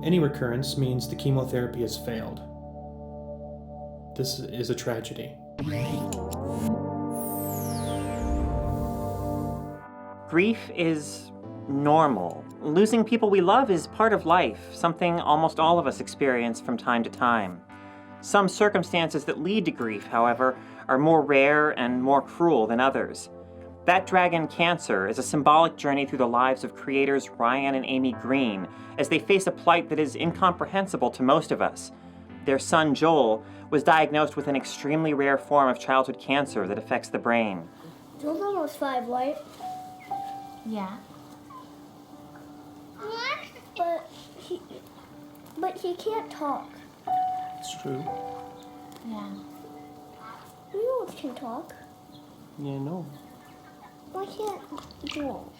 Any recurrence means the chemotherapy has failed. This is a tragedy. Grief is normal. Losing people we love is part of life, something almost all of us experience from time to time. Some circumstances that lead to grief, however, are more rare and more cruel than others. That Dragon Cancer is a symbolic journey through the lives of creators Ryan and Amy Green as they face a plight that is incomprehensible to most of us. Their son, Joel, was diagnosed with an extremely rare form of childhood cancer that affects the brain. Joel's almost 5, right? Yeah. But he can't talk. It's true. Yeah. You all can talk. Yeah, no. Why can't Joel?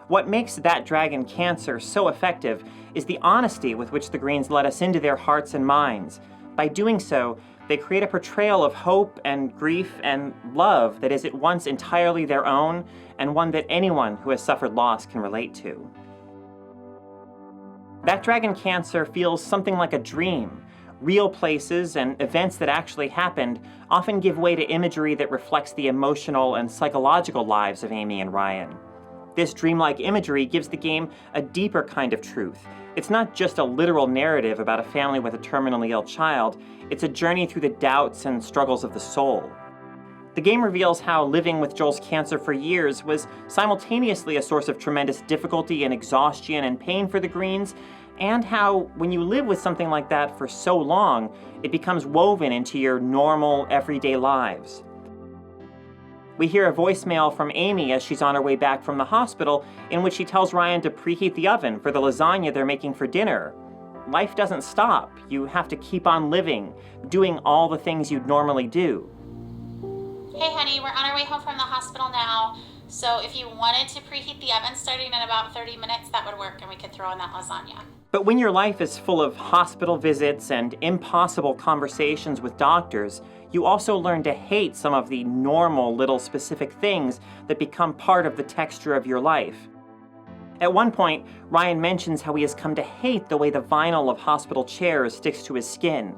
What makes That Dragon Cancer so effective is the honesty with which the Greens let us into their hearts and minds. By doing so, they create a portrayal of hope and grief and love that is at once entirely their own and one that anyone who has suffered loss can relate to. That Dragon Cancer feels something like a dream. Real places and events that actually happened often give way to imagery that reflects the emotional and psychological lives of Amy and Ryan. This dreamlike imagery gives the game a deeper kind of truth. It's not just a literal narrative about a family with a terminally ill child, it's a journey through the doubts and struggles of the soul. The game reveals how living with Joel's cancer for years was simultaneously a source of tremendous difficulty and exhaustion and pain for the Greens, and how, when you live with something like that for so long, it becomes woven into your normal, everyday lives. We hear a voicemail from Amy as she's on her way back from the hospital, in which she tells Ryan to preheat the oven for the lasagna they're making for dinner. Life doesn't stop. You have to keep on living, doing all the things you'd normally do. Hey honey, we're on our way home from the hospital now. So if you wanted to preheat the oven starting in about 30 minutes, that would work and we could throw in that lasagna. But when your life is full of hospital visits and impossible conversations with doctors, you also learn to hate some of the normal little specific things that become part of the texture of your life. At one point, Ryan mentions how he has come to hate the way the vinyl of hospital chairs sticks to his skin.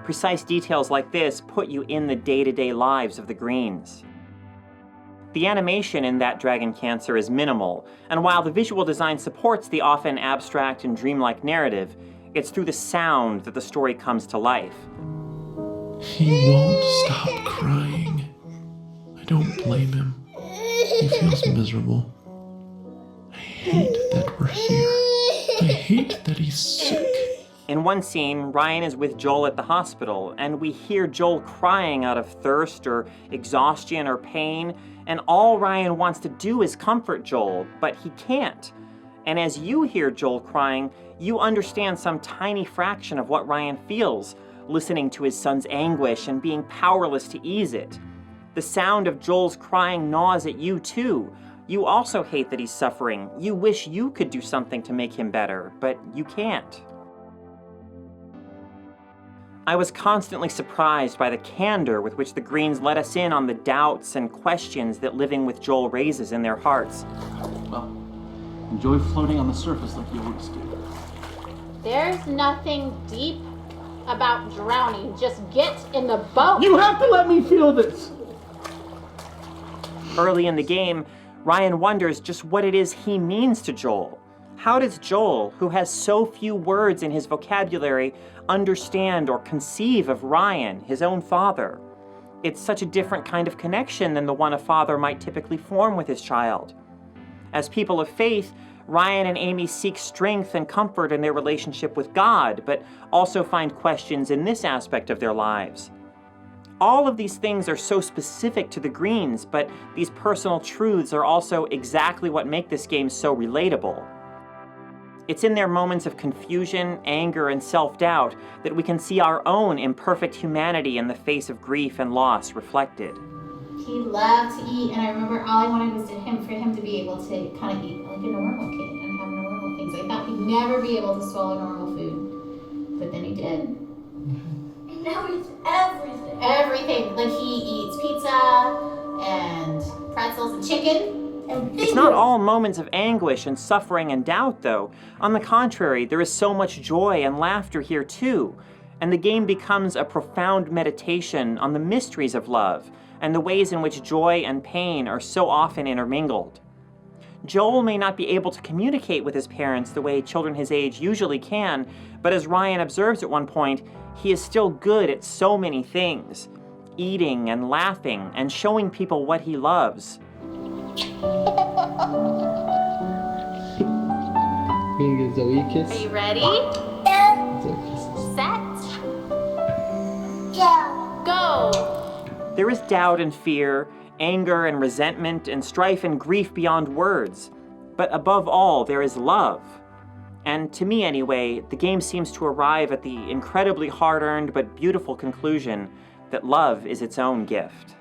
Precise details like this put you in the day-to-day lives of the Greens. The animation in That Dragon Cancer is minimal, and while the visual design supports the often abstract and dreamlike narrative, it's through the sound that the story comes to life. He won't stop crying. I don't blame him. He feels miserable. I hate that we're here. I hate that he's sick. In one scene, Ryan is with Joel at the hospital, and we hear Joel crying out of thirst or exhaustion or pain, and all Ryan wants to do is comfort Joel, but he can't. And as you hear Joel crying, you understand some tiny fraction of what Ryan feels, listening to his son's anguish and being powerless to ease it. The sound of Joel's crying gnaws at you too. You also hate that he's suffering. You wish you could do something to make him better, but you can't. I was constantly surprised by the candor with which the Greens let us in on the doubts and questions that living with Joel raises in their hearts. Well, enjoy floating on the surface like you always do. There's nothing deep about drowning. Just get in the boat. You have to let me feel this! Early in the game, Ryan wonders just what it is he means to Joel. How does Joel, who has so few words in his vocabulary, understand or conceive of Ryan, his own father? It's such a different kind of connection than the one a father might typically form with his child. As people of faith, Ryan and Amy seek strength and comfort in their relationship with God, but also find questions in this aspect of their lives. All of these things are so specific to the Greens, but these personal truths are also exactly what make this game so relatable. It's in their moments of confusion, anger, and self-doubt that we can see our own imperfect humanity in the face of grief and loss reflected. He loved to eat, and I remember all I wanted was for him to be able to kind of eat like a normal kid and have normal things. I thought he'd never be able to swallow normal food, but then he did. And now he's everything. Everything. Like he eats pizza and pretzels and chicken. It's not all moments of anguish and suffering and doubt, though. On the contrary, there is so much joy and laughter here, too. And the game becomes a profound meditation on the mysteries of love and the ways in which joy and pain are so often intermingled. Joel may not be able to communicate with his parents the way children his age usually can, but as Ryan observes at one point, he is still good at so many things, eating and laughing and showing people what he loves. You gonna give Zoe a kiss? Are you ready? Zoe kisses. Set. Go. There is doubt and fear, anger and resentment, and strife and grief beyond words. But above all, there is love. And to me anyway, the game seems to arrive at the incredibly hard-earned but beautiful conclusion that love is its own gift.